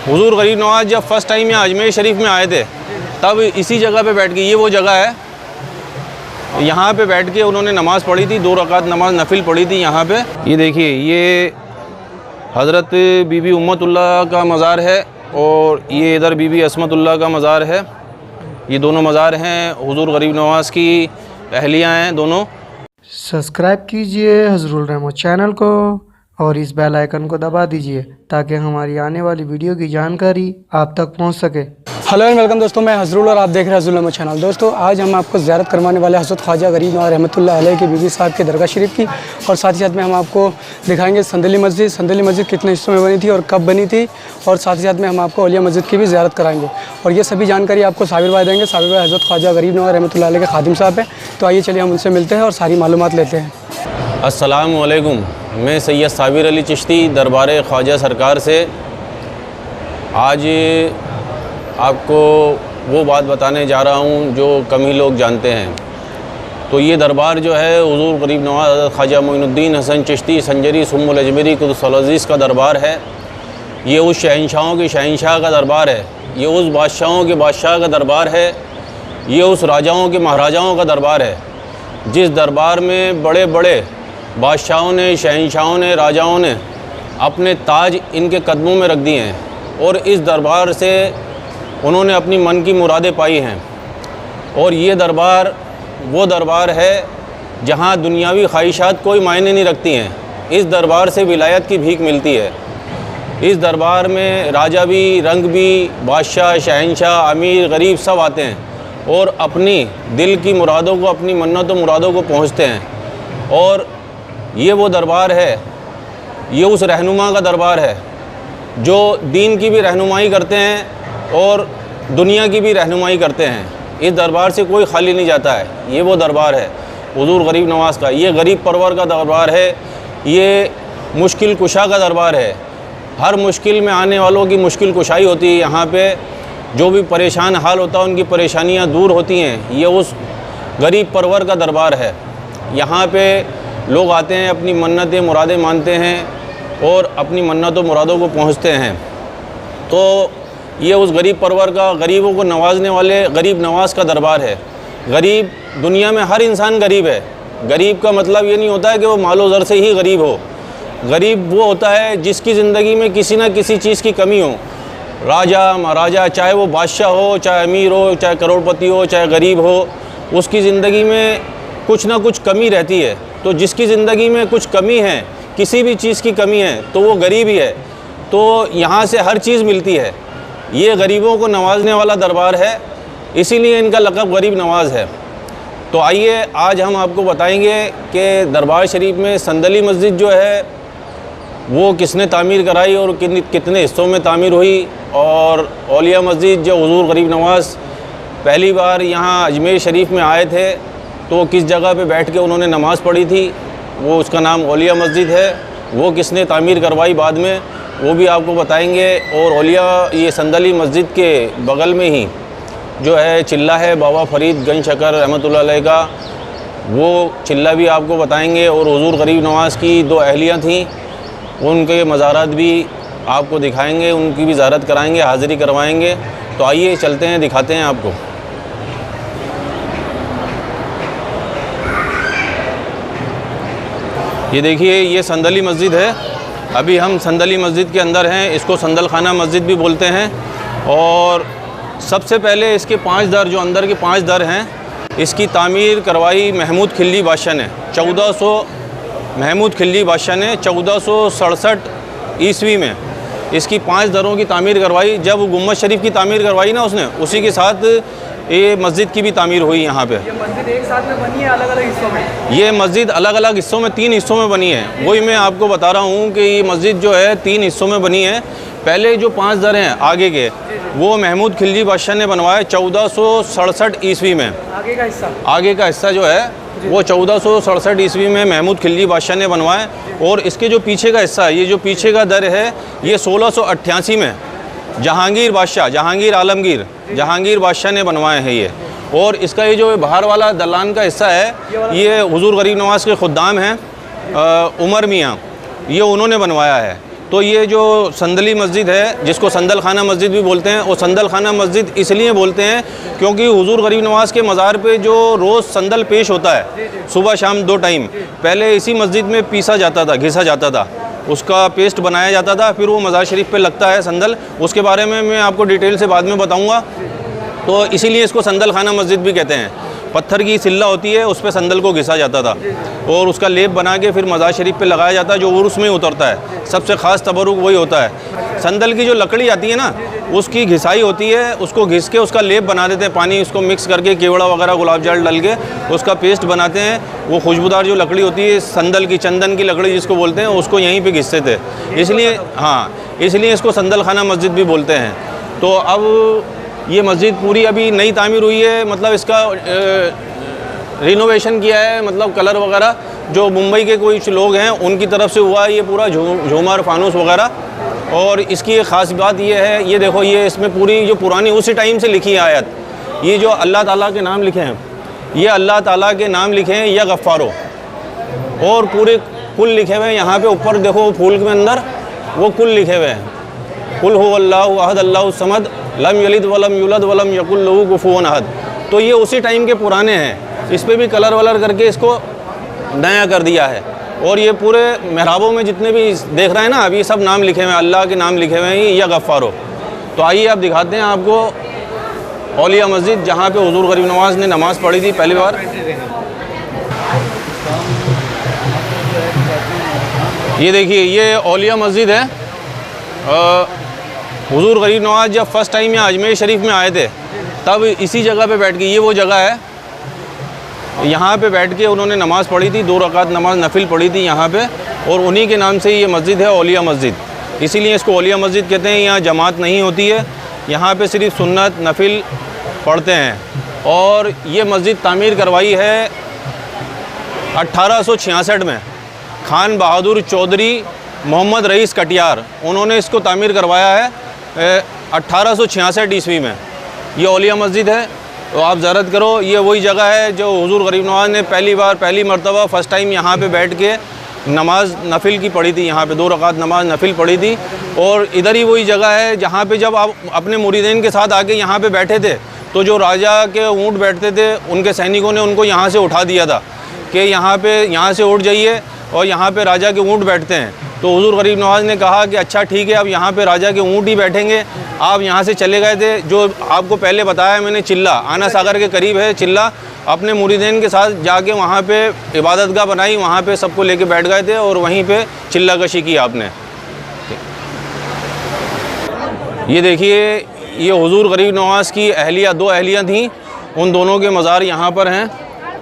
हुजूर गरीब नवाज़ जब first time यहाँ अजमेर शरीफ में आए थे तब इसी जगह पे बैठ के, ये वो जगह है, यहाँ पे बैठ के उन्होंने नमाज़ पढ़ी थी, 2 रकात नमाज नफिल पढ़ी थी यहाँ पे। ये देखिए, ये हज़रत बीबी उम्मतुल्लाह का मज़ार है और ये इधर बीबी असमतुल्लाह का मज़ार है। ये दोनों मज़ार हैं, हुजूर गरीब नवाज़ की अहलियाँ हैं दोनों। सब्सक्राइब कीजिए हज़रुल रहमत चैनल को और इस बेल आइकन को दबा दीजिए ताकि हमारी आने वाली वीडियो की जानकारी आप तक पहुंच सके। हेलो एंड वेलकम दोस्तों, मैं हज़रुल और आप देख रहे हैं हज़रुल रहमत चैनल। दोस्तों आज हम आपको ज़ियारत करवाने वाले हज़रत ख्वाजा गरीब नवाज़ रहमतुल्लाह अलैह की बीबी साहब के दरगाह शरीफ की, और साथ ही साथ में हम आपको दिखाएंगे संदली मस्जिद। संदली मस्जिद कितने हिस्सों में बनी थी और कब बनी थी, और साथ ही साथ में हम आपको औलिया मस्जिद की भी ज़ियारत कराएंगे। और ये सभी जानकारी आपको साबिर भाई देंगे। साबिर भाई हज़रत ख्वाजा गरीब नवाज़ रहमतुल्लाह अलैह के खादिम साहब हैं। तो आइए चलिए हम उनसे मिलते हैं और सारी मालूमात लेते हैं। अस्सलामु अलैकुम, मैं सैयद साबिर अली चिश्ती दरबार ख्वाजा सरकार से आज आपको वो बात बताने जा रहा हूँ जो कम ही लोग जानते हैं। तो ये दरबार जो है हुजूर गरीब नवाज़ ख्वाजा मोइनुद्दीन हसन चिश्ती संजरी सुम्मुल अजमेरी कुद्दुसुल अज़ीज़ का दरबार है। ये उस शहंशाहों के शहंशाह का दरबार है, ये उस बादशाहों के बादशाह का दरबार है, ये उस राजाओं के महाराजाओं का दरबार है जिस दरबार में बड़े बड़े बादशाहों ने, शहंशाहों ने, राजाओं ने अपने ताज इनके कदमों में रख दिए हैं और इस दरबार से उन्होंने अपनी मन की मुरादें पाई हैं। और ये दरबार वो दरबार है जहाँ दुनियावी ख्वाहिशात कोई मायने नहीं रखती हैं। इस दरबार से विलायत की भीख मिलती है। इस दरबार में राजा भी, रंग भी, बादशाह, शहंशाह, अमीर, गरीब सब आते हैं और अपनी दिल की मुरादों को, अपनी मन्नतों मुरादों को पहुँचते हैं। और ये वो दरबार है, ये उस रहनुमा का दरबार है जो दीन की भी रहनुमाई करते हैं और दुनिया की भी रहनुमाई करते हैं। इस दरबार से कोई खाली नहीं जाता है। ये वो दरबार है हुजूर गरीब नवाज़ का। ये गरीब परवर का दरबार है, ये मुश्किल कुशा का दरबार है। हर मुश्किल में आने वालों की मुश्किल कुशाई होती है यहाँ पे। जो भी परेशान हाल होता है उनकी परेशानियाँ दूर होती हैं। ये उस गरीब परवर का दरबार है। यहाँ पे लोग आते हैं, अपनी मन्नतें मुरादें मानते हैं और अपनी मन्नतों मुरादों को पहुँचते हैं। तो ये उस गरीब परवर का, गरीबों को नवाजने वाले गरीब नवाज का दरबार है। गरीब, दुनिया में हर इंसान गरीब है। गरीब का मतलब ये नहीं होता है कि वो मालो ज़र से ही गरीब हो। गरीब वो होता है जिसकी ज़िंदगी में किसी न किसी चीज़ की कमी हो। राजा महाराजा, चाहे वो बादशाह हो, चाहे अमीर हो, चाहे करोड़पति हो, चाहे गरीब हो, उसकी ज़िंदगी में कुछ ना कुछ कमी रहती है। तो जिसकी ज़िंदगी में कुछ कमी है, किसी भी चीज़ की कमी है, तो वो गरीब ही है। तो यहाँ से हर चीज़ मिलती है। ये गरीबों को नवाजने वाला दरबार है, इसीलिए इनका लक़ब गरीब नवाज़ है। तो आइए आज हम आपको बताएंगे कि दरबार शरीफ में संदली मस्जिद जो है वो किसने तामीर कराई और कितने हिस्सों में तामीर हुई, और औलिया मस्जिद जो हुजूर गरीब नवाज़ पहली बार यहाँ अजमेर शरीफ में आए थे तो किस जगह पे बैठ के उन्होंने नमाज़ पढ़ी थी, वो उसका नाम औलिया मस्जिद है। वो किसने तामीर करवाई बाद में, वो भी आपको बताएंगे। और औलिया, ये संदली मस्जिद के बगल में ही जो है चिल्ला है बाबा फरीद गंज शकर रहमतुल्लाह अलैह का, वो चिल्ला भी आपको बताएंगे। और हुजूर गरीब नवाज़ की 2 अहलियाँ थीं, उनके मज़ारात भी आपको दिखाएंगे, उनकी भी ज़ियारत कराएंगे, हाज़िरी करवाएंगे। तो आइए चलते हैं, दिखाते हैं आपको। ये देखिए, ये संदली मस्जिद है। अभी हम संदली मस्जिद के अंदर हैं। इसको संदल खाना मस्जिद भी बोलते हैं। और सबसे पहले इसके 5 दर, जो अंदर के 5 दर हैं, इसकी तामीर करवाई महमूद खिल्जी बादशाह ने 1467 ईस्वी में। इसकी 5 दरों की तामीर करवाई। जब गुम्बद शरीफ की तामीर करवाई ना उसने, उसी के साथ ये मस्जिद की भी तामीर हुई यहाँ पे। ये मस्जिद एक साथ में बनी है, अलग अलग हिस्सों में? ये मस्जिद अलग अलग हिस्सों में, 3 हिस्सों में बनी है। वही मैं आपको बता रहा हूँ कि ये मस्जिद जो है 3 हिस्सों में बनी है। पहले जो 5 दर हैं आगे के, वो महमूद खिल्जी बादशाह ने बनवाए 1467 ईस्वी में। आगे का हिस्सा जो है वो 1467 ईस्वी में महमूद खिल्जी बादशाह ने बनवाए। और इसके जो पीछे का हिस्सा है, ये जो पीछे का दर है, ये 1688 में जहांगीर बादशाह, जहांगीर बादशाह ने बनवाए हैं ये। और इसका ये जो बाहर वाला दलान का हिस्सा है, ये हुजूर गरीब नवाज़ के खुद्दाम हैं उमर मियाँ, ये उन्होंने बनवाया है। तो ये जो संदली मस्जिद है, जिसको संदल खाना मस्जिद भी बोलते हैं, और संदल खाना मस्जिद इसलिए बोलते हैं क्योंकि हुजूर गरीब नवाज़ के मज़ार पे जो रोज़ संदल पेश होता है सुबह शाम 2 टाइम, पहले इसी मस्जिद में पीसा जाता था, घिसा जाता था, उसका पेस्ट बनाया जाता था, फिर वो मज़ार शरीफ पे लगता है संदल। उसके बारे में मैं आपको डिटेल से बाद में बताऊँगा। तो इसीलिए इसको संदल खाना मस्जिद भी कहते हैं। पत्थर की सिल्ला होती है, उस पर संदल को घिसा जाता था और उसका लेप बना के फिर मज़ार शरीफ पे लगाया जाता है, जो उर्स में उतरता है। सबसे ख़ास तबरुक वही होता है। संदल की जो लकड़ी आती है ना, उसकी घिसाई होती है, उसको घिस के उसका लेप बना देते हैं, पानी उसको मिक्स करके केवड़ा वगैरह गुलाब जल डाल के उसका पेस्ट बनाते हैं। वो खुशबूदार जो लकड़ी होती है संदल की, चंदन की लकड़ी जिसको बोलते हैं, उसको यहीं पर घिसते थे। इसलिए इसलिए इसको संदल खाना मस्जिद भी बोलते हैं। तो अब ये मस्जिद पूरी अभी नई तामीर हुई है, मतलब इसका रिनोवेशन किया है, मतलब कलर वगैरह जो मुंबई के कुछ लोग हैं उनकी तरफ से हुआ है, ये पूरा झूमर फानूस वगैरह। और इसकी एक ख़ास बात ये है, ये देखो, ये इसमें पूरी जो पुरानी उसी टाइम से लिखी है आयत, ये जो अल्लाह ताला के नाम लिखे हैं, ये अल्लाह ताला के नाम लिखे हैं या गफ़ारो, और पूरे कुल लिखे हुए हैं। यहाँ पे ऊपर देखो फूल के अंदर वो कुल लिखे हुए हैं, कुल हु अल्लाहु अहद अल्लाहु समद लम यलिद वलम यूलद वलम यकुल लहू कुफुवन अहद। तो ये उसी टाइम के पुराने हैं, इस पर भी कलर वलर करके इसको नया कर दिया है। और ये पूरे महराबों में जितने भी देख रहे हैं ना, अभी सब नाम लिखे हुए हैं, अल्लाह के नाम लिखे हुए हैं या गफ़ारो। तो आइए आप दिखाते हैं आपको औलिया मस्जिद, जहाँ पे हुजूर गरीब नवाज़ ने नमाज़ पढ़ी थी पहली बार। ये देखिए, ये औलिया मस्जिद है। हुजूर गरीब नवाज़ जब फ़र्स्ट टाइम यहाँ अजमेर शरीफ में आए थे, तब इसी जगह पे बैठ के, ये वो जगह है, यहाँ पे बैठ के उन्होंने नमाज़ पढ़ी थी, 2 रकात नमाज नफिल पढ़ी थी यहाँ पे, और उन्हीं के नाम से ये मस्जिद है औलिया मस्जिद। इसीलिए इसको औलिया मस्जिद कहते हैं। यहाँ जमात नहीं होती है, यहाँ पे सिर्फ सुन्नत नफिल पढ़ते हैं। और ये मस्जिद तामीर करवाई है 1866 में खान बहादुर चौधरी मोहम्मद रईस कटियार, उन्होंने इसको तामीर करवाया है 1866 ईस्वी में। ये औलिया मस्जिद है, तो आप ज़ियारत करो। ये वही जगह है जो हुजूर गरीब नवाज़ ने पहली मरतबा फ़र्स्ट टाइम यहाँ पे बैठ के नमाज नफिल की पढ़ी थी। यहाँ पे 2 रकात नमाज नफिल पढ़ी थी। और इधर ही वही जगह है जहाँ पे जब आप अपने मुरीदीन के साथ आके यहाँ पे बैठे थे, तो जो राजा के ऊँट बैठते थे, उनके सैनिकों ने उनको यहाँ से उठा दिया था कि यहाँ से उठ जाइए और यहाँ पे राजा के ऊँट बैठते हैं। तो हुजूर गरीब नवाज़ ने कहा कि अच्छा ठीक है, अब यहाँ पे राजा के ऊँट ही बैठेंगे। आप यहाँ से चले गए थे, जो आपको पहले बताया मैंने, चिल्ला आना सागर के करीब है चिल्ला, अपने मुरीदीन के साथ जाके वहाँ पे इबादतगाह बनाई, वहाँ पे सबको लेके बैठ गए थे और वहीं पे चिल्ला कशी की आपने। ये देखिए, ये हुजूर गरीब नवाज़ की अहलिया, 2 अहलियाँ थीं, उन दोनों के मज़ार यहाँ पर हैं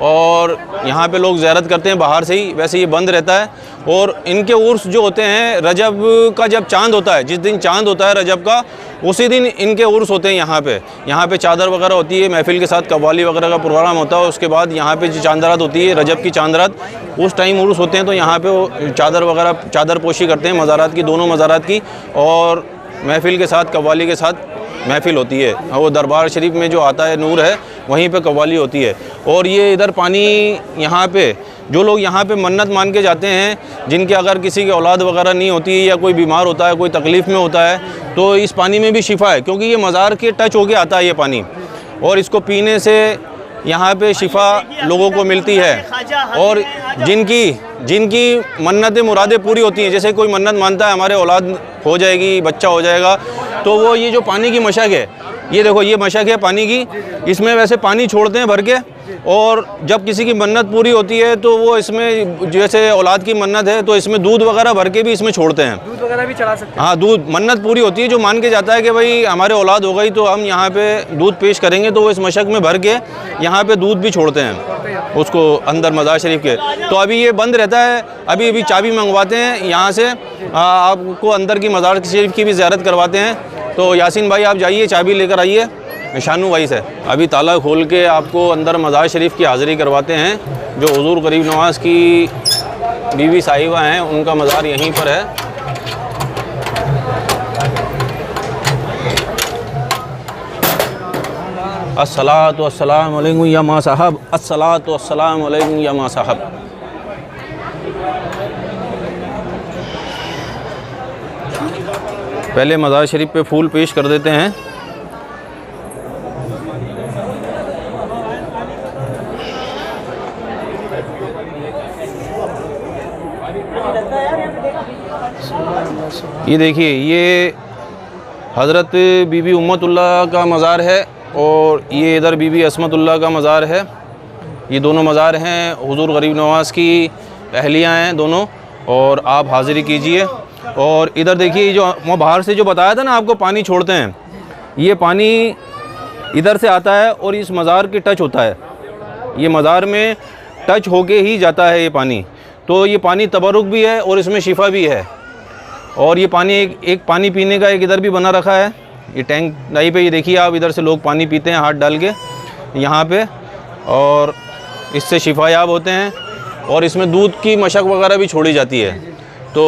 और यहाँ पे लोग ज़ियारत करते हैं बाहर से ही। वैसे ये बंद रहता है। और इनके उर्स जो होते हैं, रजब का जब चांद होता है, जिस दिन चांद होता है रजब का, उसी दिन इनके उर्स होते हैं यहाँ पे चादर वगैरह होती है, महफिल के साथ कव्वाली वगैरह का प्रोग्राम होता है। उसके बाद यहाँ पे जो चांदरात होती है, रजब की चांदरात, उस टाइम उर्स होते हैं। तो यहाँ पे वो चादर पोशी करते हैं मज़ारात की, दोनों मज़ारात की, और महफिल के साथ कव्वाली के साथ महफिल होती है। वो दरबार शरीफ में जो आता है नूर है, वहीं पे कव्वाली होती है। और ये इधर पानी, यहाँ पे जो लोग यहाँ पे मन्नत मान के जाते हैं, जिनके अगर किसी की औलाद वगैरह नहीं होती या कोई बीमार होता है, कोई तकलीफ़ में होता है, तो इस पानी में भी शिफा है, क्योंकि ये मज़ार के टच होके आता है ये पानी, और इसको पीने से यहाँ पे शिफा लोगों को मिलती है। और जिनकी मन्नतें मुरादें पूरी होती हैं, जैसे कोई मन्नत मानता है हमारे औलाद हो जाएगी, बच्चा हो जाएगा, तो वो ये जो पानी की मशक है, ये देखो, ये मशक है पानी की, इसमें वैसे पानी छोड़ते हैं भर के, और जब किसी की मन्नत पूरी होती है तो वो इसमें, जैसे औलाद की मन्नत है, तो इसमें दूध वगैरह भर के भी इसमें छोड़ते हैं। दूध वगैरह भी चढ़ा सकते हैं। हाँ, दूध, मन्नत पूरी होती है, जो मान के जाता है कि भाई हमारे औलाद हो गई तो हम यहाँ पे दूध पेश करेंगे, तो वो इस मशक में भर के यहाँ पे दूध भी छोड़ते हैं उसको अंदर मज़ार शरीफ के। तो अभी ये बंद रहता है, अभी चाबी मंगवाते हैं यहाँ से, आपको अंदर की मज़ार शरीफ की भी ज़ियारत करवाते हैं। तो यासीन भाई आप जाइए, चाबी लेकर आइए शानू भाई से। अभी ताला खोल के आपको अंदर मज़ार शरीफ की हाज़िरी करवाते हैं। जो हुजूर गरीब नवाज़ की बीवी साहिबा हैं, उनका मज़ार यहीं पर है। अस्सलातु वस्सलामु अलैकुम या माँ साहब, अस्सलातु वस्सलामु अलैकुम या माँ साहब। पहले मज़ार शरीफ पे फूल पेश कर देते हैं। ये देखिए, ये हज़रत बीबी उम्मतुल्लाह का मज़ार है और ये इधर बीबी असमतुल्लाह का मज़ार है। ये दोनों मज़ार हैं, हुज़ूर गरीब नवाज़ की अहलियाँ हैं दोनों, और आप हाज़िरी कीजिए। और इधर देखिए, जो मैं बाहर से जो बताया था ना आपको पानी छोड़ते हैं, ये पानी इधर से आता है और इस मज़ार के टच होता है। ये मज़ार में टच होके ही जाता है ये पानी। तो ये पानी तबरुक भी है और इसमें शिफा भी है। और ये पानी एक पानी पीने का एक इधर भी बना रखा है, ये टैंक टाइप पे। ये देखिए आप, इधर से लोग पानी पीते हैं हाथ डाल के यहाँ पे, और इससे शिफायाब होते हैं। और इसमें दूध की मशक वगैरह भी छोड़ी जाती है। तो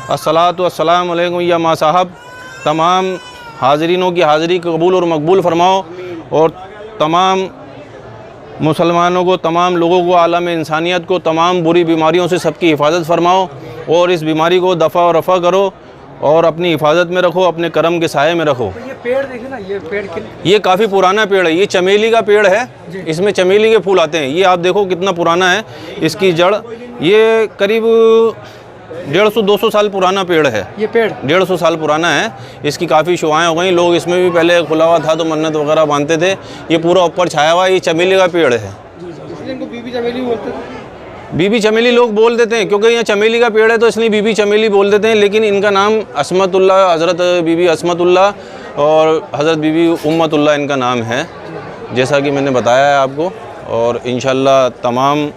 अस्सलातु वस्सलामु अलैकुम या माँ साहब, तमाम हाज़रीनों की हाज़िरी कबूल और मकबूल फ़रमाओ, और तमाम मुसलमानों को, तमाम लोगों को, आलम इंसानियत को तमाम बुरी बीमारियों से सबकी हिफाजत फ़रमाओ, और इस बीमारी को दफ़ा और रफ़ा करो, और अपनी हिफाजत में रखो, अपने करम के साए में रखो। तो ये पेड़ देखे ना, ये पेड़ ये काफ़ी पुराना पेड़ है। ये चमेली का पेड़ है, इसमें चमेली के फूल आते हैं। ये आप देखो कितना पुराना है, इसकी जड़। ये करीब 150-200 साल पुराना पेड़ है। ये पेड़ 150 साल पुराना है। इसकी काफ़ी शुआएँ हो गई। लोग इसमें भी पहले खुला हुआ था तो मन्नत वगैरह बांधते थे। ये पूरा ऊपर छाया हुआ है। ये चमेली का पेड़ है। इनको बीबी चमेली बोलते थे। बीबी चमेली लोग बोल देते हैं क्योंकि यहाँ चमेली का पेड़ है, तो इसलिए बीबी चमेली बोल देते हैं। लेकिन इनका नाम असमतुल्लाह, हज़रत बीबी असमतुल्लाह और हज़रत बीबी उम्मतुल्लाह इनका नाम है, जैसा कि मैंने बताया है आपको। और इंशाअल्लाह तमाम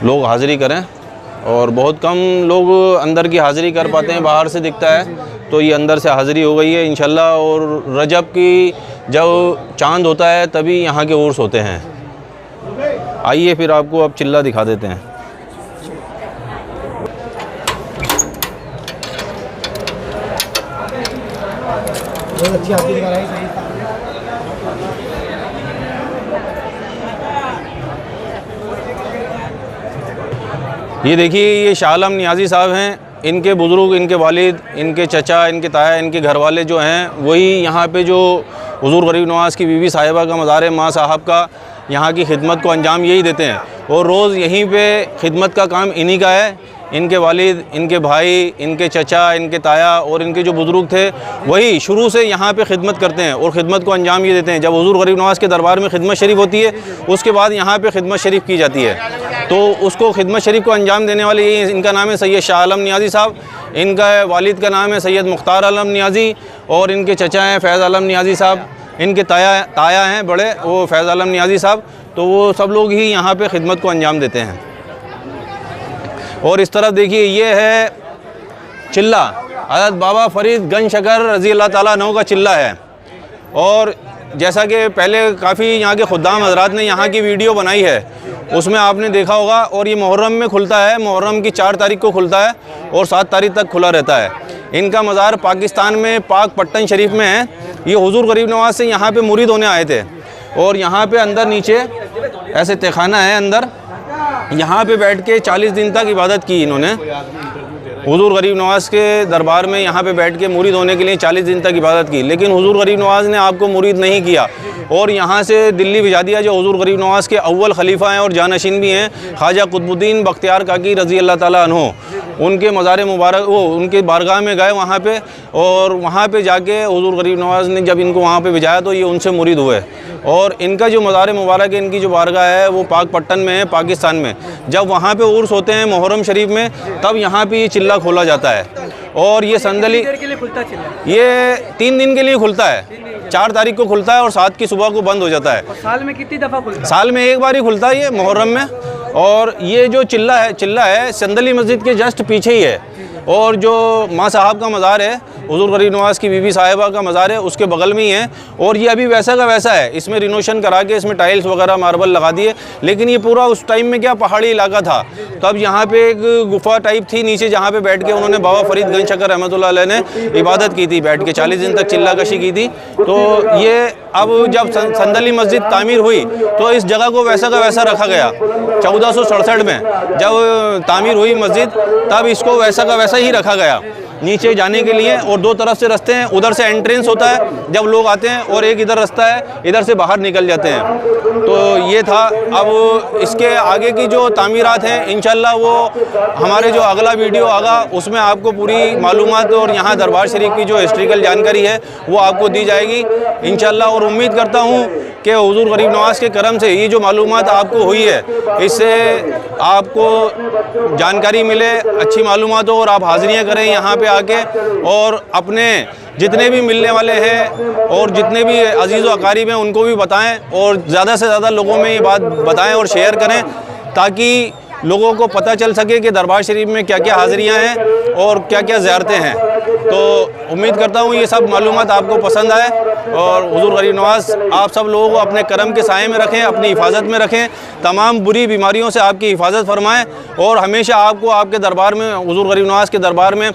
लोग हाज़िरी करें, और बहुत कम लोग अंदर की हाज़िरी कर पाते हैं, बाहर से दिखता है। तो ये अंदर से हाज़िरी हो गई है इंशाअल्लाह। और रजब की जब चाँद होता है तभी यहाँ के उर्स होते हैं। आइए फिर आपको अब चिल्ला दिखा देते हैं। बहुत अच्छी आरती दिखा रहा है। ये देखिए, ये शाह आलम नियाज़ी साहब हैं। इनके बुज़ुर्ग, इनके वालिद, इनके चचा, इनके ताया, इनके घर वाले जो हैं, वही यहाँ पे जो हुज़ूर गरीब नवाज़ की बीवी साहिबा का मज़ार है, माँ साहब का, यहाँ की खिदमत को अंजाम यही देते हैं। और रोज़ यहीं पे खिदमत का काम इन्हीं का है। इनके वालिद, इनके भाई, इनके चचा, इनके ताया और इनके जो बुज़ुर्ग थे, वही शुरू से यहाँ पे खिदमत करते हैं और ख़िदमत को अंजाम ये देते हैं। जब हुज़ूर गरीब नवाज़ के दरबार में खिदमत शरीफ होती है, उसके बाद यहाँ पे खिदमत शरीफ की जाती है। तो उसको खिदमत शरीफ को अंजाम देने वाले ये, इनका नाम है सैयद शाह आलम नियाज़ी साहब। इनका वालिद का नाम है सैयद मुख्तार आलम नियाज़ी, और इनके चचा हैं फ़ैज़ आलम नियाज़ी साहब। इनके ताया हैं बड़े, वो फ़ैज़ आलम नियाज़ी साहब। तो वो सब लोग ही यहाँ पे खिदमत को अंजाम देते हैं। और इस तरफ देखिए, ये है चिल्ला, हज़रत बाबा फ़रीद गंज शकर रज़ी अल्लाह ताला अन्हु का चिल्ला है। और जैसा कि पहले काफ़ी यहाँ के खुद्दाम हज़रात ने यहाँ की वीडियो बनाई है, उसमें आपने देखा होगा। और ये मुहर्रम में खुलता है, मुहर्रम की 4 तारीख को खुलता है और 7 तारीख तक खुला रहता है। इनका मज़ार पाकिस्तान में पाक पट्टन शरीफ में है। ये हुज़ूर गरीब नवाज़ से यहाँ पे मुरीद होने आए थे, और यहाँ पे अंदर नीचे ऐसे तहखाना है अंदर, यहाँ पे बैठ के 40 दिन तक इबादत की इन्होंने। हुज़ूर गरीब नवाज़ के दरबार में यहाँ पे बैठ के मुरीद होने के लिए 40 दिन तक इबादत की। लेकिन हुज़ूर गरीब नवाज़ ने आपको मुरीद नहीं किया और यहाँ से दिल्ली भिजा दिया। जो हुज़ूर गरीब नवाज़ के अव्वल खलीफा हैं और जानशीन भी हैं, ख्वाजा कुतुबुद्दीन बख्तियार काकी रज़ी अल्लाह ताला अन्हु, उनके मज़ार मुबारक, वो उनके बारगाह में गए वहाँ पे। और वहाँ पे जाके हुज़ूर गरीब नवाज़ ने जब इनको वहाँ पे भिजाया तो ये उनसे मुरीद हुए। और इनका जो मज़ार मुबारक है, इनकी जो बारगाह है, वो पाक पट्टन में है, पाकिस्तान में। जब वहाँ पे उर्स होते हैं मुहर्रम शरीफ में, तब यहाँ पे ये चिल्ला खोला जाता है। और ये संदली ये 3 दिन के लिए खुलता है। 4 तारीख को खुलता है और 7 की सुबह को बंद हो जाता है। और साल में कितनी दफ़ा खुलता है? साल में एक बार ही खुलता है ये मुहर्रम में। और ये जो चिल्ला है संदली मस्जिद के जस्ट पीछे ही है। और जो माँ साहब का मज़ार है, हुज़ूर गरीब नवाज़ की बीबी साहिबा का मज़ार है, उसके बगल में ही है। और ये अभी वैसा का वैसा है, इसमें रिनोवेशन करा के इसमें टाइल्स वगैरह मार्बल लगा दिए। लेकिन ये पूरा उस टाइम में क्या पहाड़ी इलाका था, तब यहाँ पे एक गुफा टाइप थी नीचे, जहाँ पे बैठ के उन्होंने बाबा फ़रीद गंज शकर रहमतुल्लाह अलैह ने इबादत की थी, बैठ के 40 दिन तक चिल्ला कशी की थी। तो ये अब जब संदली मस्जिद तामीर हुई तो इस जगह को वैसा का वैसा रखा गया। 1467 में जब तामीर हुई मस्जिद, तब इसको वैसा का वैसा ही रखा गया। नीचे जाने के लिए, और दो तरफ से रास्ते हैं। उधर से एंट्रेंस होता है जब लोग आते हैं, और एक इधर रास्ता है, इधर से बाहर निकल जाते हैं। तो ये था। अब इसके आगे की जो तामीरात हैं इंशाल्लाह वो हमारे जो अगला वीडियो आगा उसमें आपको पूरी मालूमात और यहाँ दरबार शरीफ की जो हिस्ट्रिकल जानकारी है वो आपको दी जाएगी इंशाल्लाह। और उम्मीद करता हूँ कि हुजूर गरीब नवाज़ के करम से ये जो मालूमात आपको हुई है इससे आपको जानकारी मिले, अच्छी मालूमात हो, और आप हाज़िरियाँ करें यहाँ पे आके, और अपने जितने भी मिलने वाले हैं और जितने भी अजीज़ व अकारीब हैं उनको भी बताएं, और ज़्यादा से ज़्यादा लोगों में ये बात बताएं और शेयर करें, ताकि लोगों को पता चल सके कि दरबार शरीफ में क्या क्या हाज़िरियाँ हैं और क्या क्या ज़ियारतें हैं। तो उम्मीद करता हूँ ये सब मालूमात आपको पसंद आए, और हुजूर गरीब नवाज़ आप सब लोगों को अपने करम के साए में रखें, अपनी हिफाजत में रखें, तमाम बुरी बीमारियों से आपकी हिफाजत फरमाएँ, और हमेशा आपको आपके दरबार में, हुजूर गरीब नवाज़ के दरबार में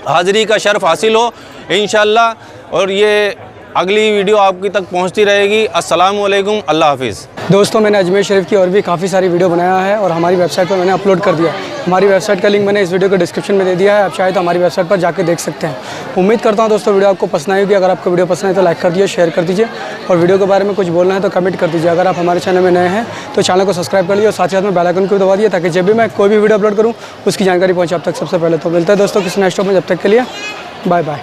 हाज़िरी का शर्फ़ हासिल हो इंशाअल्लाह। और ये अगली वीडियो आपकी तक पहुंचती रहेगी। अस्सलामु अलैकुम, अल्लाह हाफिज़। दोस्तों मैंने अजमेर शरीफ की और भी काफ़ी सारी वीडियो बनाया है और हमारी वेबसाइट पर मैंने अपलोड कर दिया। हमारी वेबसाइट का लिंक मैंने इस वीडियो के डिस्क्रिप्शन में दे दिया है, आप चाहे तो हमारी वेबसाइट पर जाके देख सकते हैं। उम्मीद करता हूँ दोस्तों वीडियो आपको पसंद आई होगी। अगर आपको वीडियो पसंद है तो लाइक कर दीजिए, शेयर कर दीजिए, और वीडियो के बारे में कुछ बोलना है तो कमेंट कर दीजिए। अगर आप हमारे चैनल में नए हैं तो चैनल को सब्सक्राइब कर लीजिए, और साथ ही साथ में बेल आइकन को दबा दिए, ताकि जब भी मैं कोई भी वीडियो अपलोड करूँ उसकी जानकारी पहुँचे आप तक सबसे पहले। तो मिलता है दोस्तों किसी नेक्स्ट टॉप में, जब तक के लिए बाय बाय।